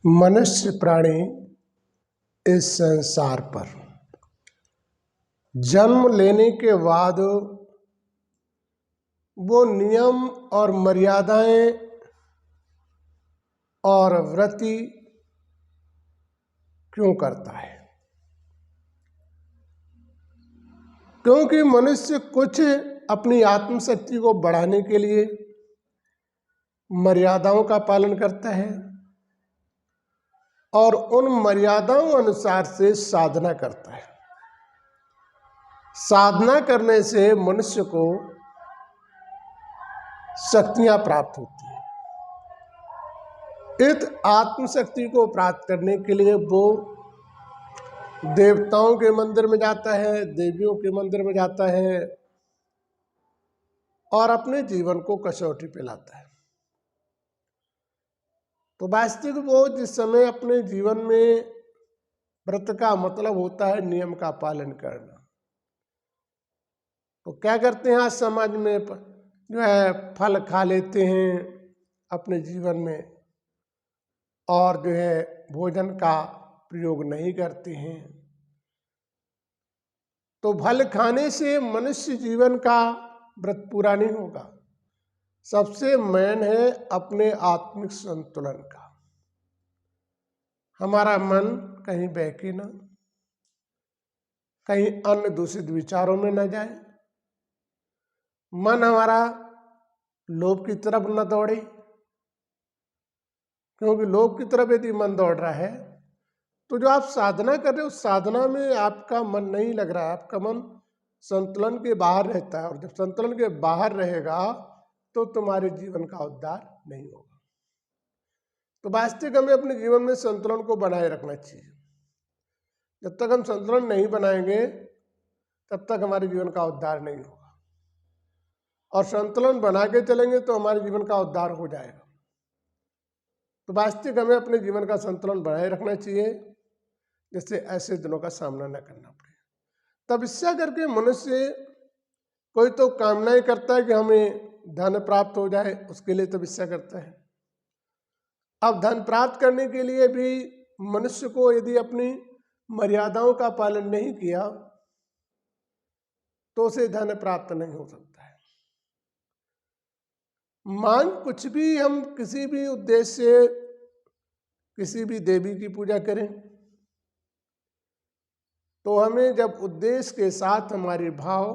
मनुष्य प्राणी इस संसार पर जन्म लेने के बाद वो नियम और मर्यादाएं और व्रति क्यों करता है? क्योंकि मनुष्य कुछ अपनी आत्मशक्ति को बढ़ाने के लिए मर्यादाओं का पालन करता है और उन मर्यादाओं अनुसार से साधना करता है। साधना करने से मनुष्य को शक्तियां प्राप्त होती हैं। इस आत्मशक्ति को प्राप्त करने के लिए वो देवताओं के मंदिर में जाता है, देवियों के मंदिर में जाता है और अपने जीवन को कसौटी पे लाता है। तो वास्तविक वो जिस समय अपने जीवन में व्रत का मतलब होता है नियम का पालन करना, तो क्या करते हैं आज समाज में जो है फल खा लेते हैं अपने जीवन में और जो है भोजन का प्रयोग नहीं करते हैं। तो फल खाने से मनुष्य जीवन का व्रत पूरा नहीं होगा। सबसे मेन है अपने आत्मिक संतुलन का। हमारा मन कहीं बहके ना, कहीं अन्य दूषित विचारों में न जाए, मन हमारा लोभ की तरफ न दौड़े, क्योंकि लोभ की तरफ यदि मन दौड़ रहा है तो जो आप साधना कर रहे हो उस साधना में आपका मन नहीं लग रहा है, आपका मन संतुलन के बाहर रहता है और जब संतुलन के बाहर रहेगा तो तुम्हारे जीवन का उद्धार नहीं होगा। तो वास्तविक हमें अपने जीवन में संतुलन को बनाए रखना चाहिए। जब तक हम संतुलन नहीं बनाएंगे तब तक हमारे जीवन का उद्धार नहीं होगा और संतुलन बना के चलेंगे तो हमारे जीवन का उद्धार हो जाएगा। तो वास्तविक हमें अपने जीवन का संतुलन बनाए रखना चाहिए जिससे ऐसे दिनों का सामना न करना पड़े। तपस्या करके मनुष्य कोई तो कामनाएं करता है कि हमें धन प्राप्त हो जाए, उसके लिए तपस्या करता है। अब धन प्राप्त करने के लिए भी मनुष्य को यदि अपनी मर्यादाओं का पालन नहीं किया तो उसे धन प्राप्त नहीं हो सकता है। मान कुछ भी हम किसी भी उद्देश्य से किसी भी देवी की पूजा करें तो हमें जब उद्देश्य के साथ हमारे भाव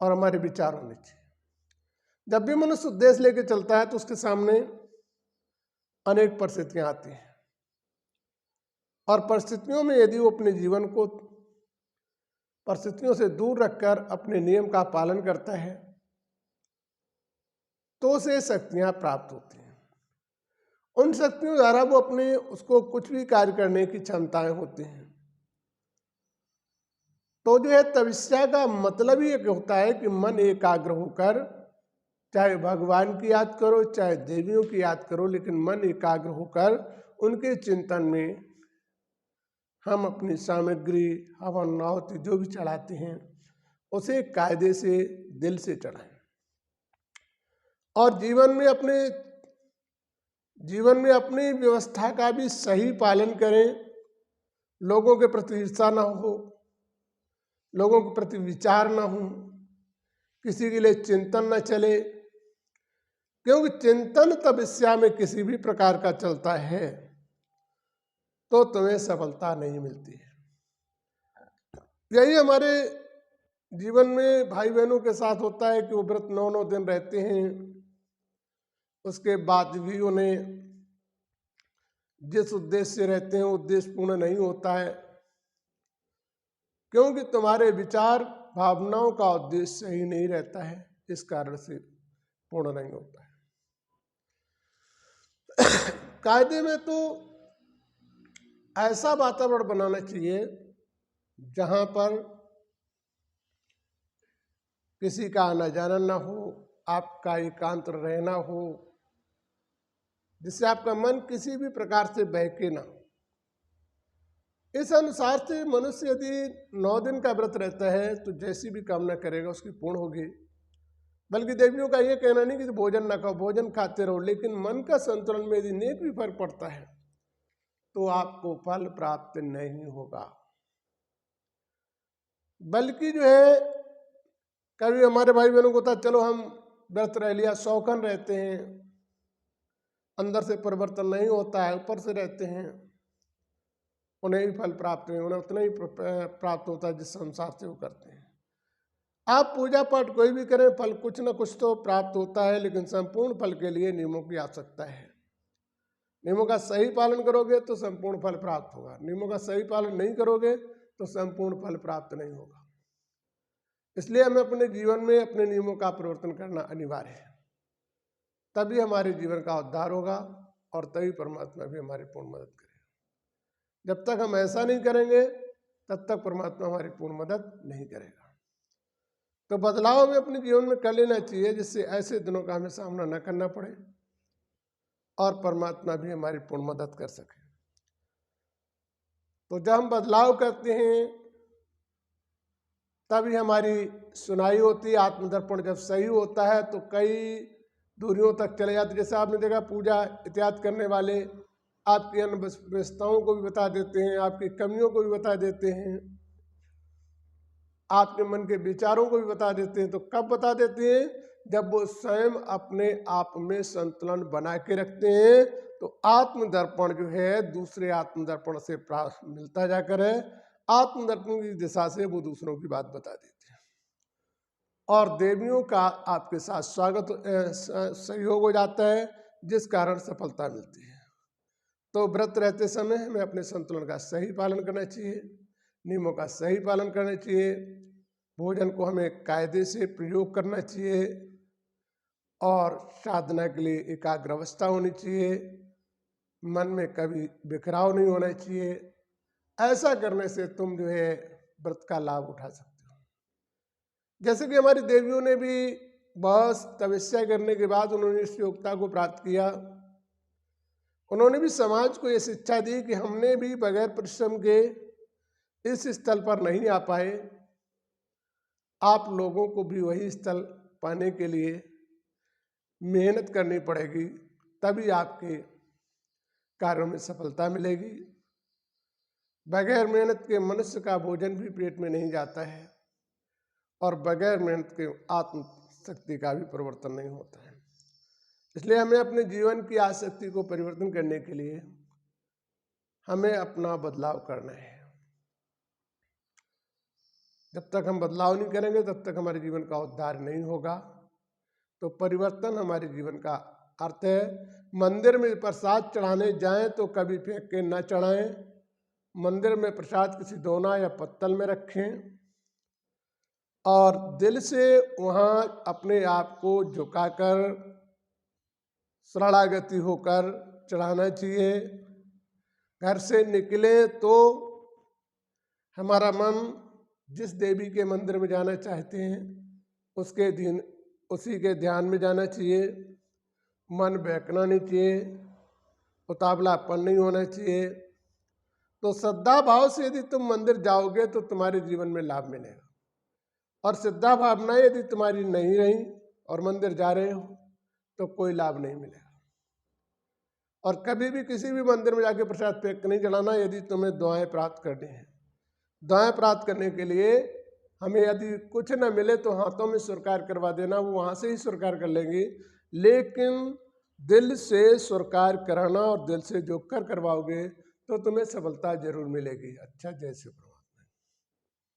और हमारे विचार होने चाहिए। जब भी मनुष्य उद्देश्य लेके चलता है तो उसके सामने अनेक परिस्थितियां आती हैं और परिस्थितियों में यदि वो अपने जीवन को परिस्थितियों से दूर रखकर अपने नियम का पालन करता है तो उसे शक्तियां प्राप्त होती हैं। उन शक्तियों द्वारा वो अपने उसको कुछ भी कार्य करने की क्षमताएं होती हैं। तो जो है तपस्या का मतलब ही एक होता है कि मन एकाग्र होकर चाहे भगवान की याद करो चाहे देवियों की याद करो, लेकिन मन एकाग्र होकर उनके चिंतन में हम अपनी सामग्री हवन आहुति जो भी चढ़ाते हैं उसे कायदे से दिल से चढ़ाएं और जीवन में अपनी व्यवस्था का भी सही पालन करें। लोगों के प्रति ईर्ष्या ना हो, लोगों के प्रति विचार ना हो, किसी के लिए चिंतन न चले, क्योंकि चिंतन तपस्या में किसी भी प्रकार का चलता है तो तुम्हें सफलता नहीं मिलती है। यही हमारे जीवन में भाई बहनों के साथ होता है कि वो व्रत 9 दिन रहते हैं, उसके बाद भी उन्हें जिस उद्देश्य से रहते हैं उद्देश्य पूर्ण नहीं होता है, क्योंकि तुम्हारे विचार भावनाओं का उद्देश्य सही नहीं रहता है, इस कारण से पूर्ण नहीं होता है। कायदे में तो ऐसा वातावरण बनाना चाहिए जहां पर किसी का आना जाना ना हो, आपका एकांत रहना हो, जिससे आपका मन किसी भी प्रकार से बहके ना। इस अनुसार से मनुष्य यदि 9 दिन का व्रत रहता है तो जैसी भी कामना करेगा उसकी पूर्ण होगी। बल्कि देवियों का ये कहना नहीं कि भोजन ना खाओ, भोजन खाते रहो, लेकिन मन का संतुलन में यदि नेक भी फर्क पड़ता है तो आपको फल प्राप्त नहीं होगा। बल्कि जो है कभी हमारे भाई बहनों को होता चलो हम व्रत रह लिया, शौकन रहते हैं, अंदर से परिवर्तन नहीं होता है, ऊपर से रहते हैं, उन्हें भी फल प्राप्त नहीं, उन्हें उतना ही प्राप्त होता है जिस संसार से वो करते हैं। आप पूजा पाठ कोई भी करें, फल कुछ न कुछ तो प्राप्त होता है, लेकिन संपूर्ण फल के लिए नियमों की आवश्यकता है। नियमों का सही पालन करोगे तो संपूर्ण फल प्राप्त होगा, नियमों का सही पालन नहीं करोगे तो संपूर्ण फल प्राप्त नहीं होगा। इसलिए हमें अपने जीवन में अपने नियमों का परिवर्तन करना अनिवार्य है, तभी हमारे जीवन का उद्धार होगा और तभी परमात्मा भी हमारी पूर्ण मदद करेगा। जब तक हम ऐसा नहीं करेंगे तब तक परमात्मा हमारी पूर्ण मदद नहीं करेगा। तो बदलाव हमें अपने जीवन में कर लेना चाहिए, जिससे ऐसे दिनों का हमें सामना न करना पड़े और परमात्मा भी हमारी पूर्ण मदद कर सके। तो जब हम बदलाव करते हैं तभी हमारी सुनाई होती है। आत्मदर्पण जब सही होता है तो कई दूरियों तक चले जाते। जैसे आपने देखा पूजा इत्यादि करने वाले आपकी अनवस्थाओं को भी बता देते हैं, आपकी कमियों को भी बता देते हैं, आपके मन के विचारों को भी बता देते हैं। तो कब बता देते हैं? जब वो स्वयं अपने आप में संतुलन बना के रखते हैं। तो आत्मदर्पण जो है दूसरे आत्मदर्पण से प्राप्त मिलता जाकर है, आत्मदर्पण की दिशा से वो दूसरों की बात बता देते हैं और देवियों का आपके साथ स्वागत सहयोग हो जाता है, जिस कारण सफलता मिलती है। तो व्रत रहते समय हमें अपने संतुलन का सही पालन करना चाहिए, नियमों का सही पालन करना चाहिए, भोजन को हमें कायदे से प्रयोग करना चाहिए और साधना के लिए एकाग्र अवस्था होनी चाहिए, मन में कभी बिखराव नहीं होना चाहिए। ऐसा करने से तुम जो है व्रत का लाभ उठा सकते हो। जैसे कि हमारी देवियों ने भी बहुत तपस्या करने के बाद उन्होंने इस योग्यता को प्राप्त किया। उन्होंने भी समाज को ये शिक्षा दी कि हमने भी बगैर परिश्रम के इस स्थल पर नहीं आ पाए, आप लोगों को भी वही स्थल पाने के लिए मेहनत करनी पड़ेगी, तभी आपके कार्यों में सफलता मिलेगी। बगैर मेहनत के मनुष्य का भोजन भी पेट में नहीं जाता है और बगैर मेहनत के आत्म शक्ति का भी परिवर्तन नहीं होता है। इसलिए हमें अपने जीवन की आसक्ति को परिवर्तन करने के लिए हमें अपना बदलाव करना है। जब तक हम बदलाव नहीं करेंगे तब तक हमारे जीवन का उद्धार नहीं होगा। तो परिवर्तन हमारे जीवन का अर्थ है। मंदिर में प्रसाद चढ़ाने जाएं तो कभी फेंक के न चढ़ाएं, मंदिर में प्रसाद किसी दोना या पत्तल में रखें और दिल से वहाँ अपने आप को झुकाकर शरणागति होकर चढ़ाना चाहिए। घर से निकले तो हमारा मन जिस देवी के मंदिर में जाना चाहते हैं उसी के ध्यान में जाना चाहिए। मन बहकना नहीं चाहिए, उतावलापन नहीं होना चाहिए। तो श्रद्धा भाव से यदि तुम मंदिर जाओगे तो तुम्हारे जीवन में लाभ मिलेगा, और श्रद्धा भावना यदि तुम्हारी नहीं रही और मंदिर जा रहे हो तो कोई लाभ नहीं मिलेगा। और कभी भी किसी भी मंदिर में जाके प्रसाद फेंक नहीं चढ़ाना यदि तुम्हें दुआएं प्राप्त करनी है। दुआएं प्राप्त करने के लिए हमें यदि कुछ न मिले तो हाथों में स्वीकार करवा देना, वो वहाँ से ही स्वीकार कर लेंगे, लेकिन दिल से स्वीकार कराना और दिल से जो करवाओगे तो तुम्हें सफलता जरूर मिलेगी। अच्छा, जय श्री कृष्ण।